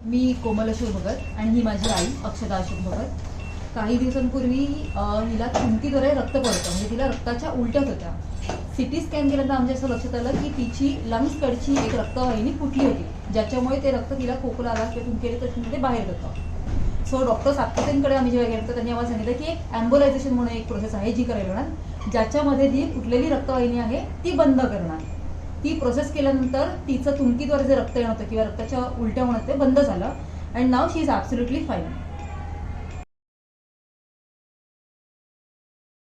मी कोमल अशोक भगत आणि ही माझी आई अक्षता अशोक भगत. काही दिवसांपूर्वी हिला थुंकीद्वारे रक्त पडतं, म्हणजे तिला रक्ताच्या उलट्याच होत्या. सिटी स्कॅन केल्यानंतर आमच्या असं लक्षात आलं की तिची लंग्सकडची एक रक्तवाहिनी फुटली होती, ज्याच्यामुळे ते रक्त तिला खोकला आला किंवा थुंकी त्याच्यामध्ये बाहेर जातं. सो डॉक्टर सातपुतेंकडे आम्ही जेव्हा गेलो तर त्यांनी आम्हाला सांगितलं की एक ॲम्ब्युलायझेशन म्हणून एक प्रोसेस आहे जी करायला लागणार, ज्याच्यामध्ये जी फुटलेली रक्तवाहिनी आहे ती बंद करणार. ती प्रोसेस केल्यानंतर तिचं थुंकीद्वारे जे रक्त येणं होतं किंवा रक्ताच्या उलट्या होणं ते बंद झालं. And now she is absolutely fine.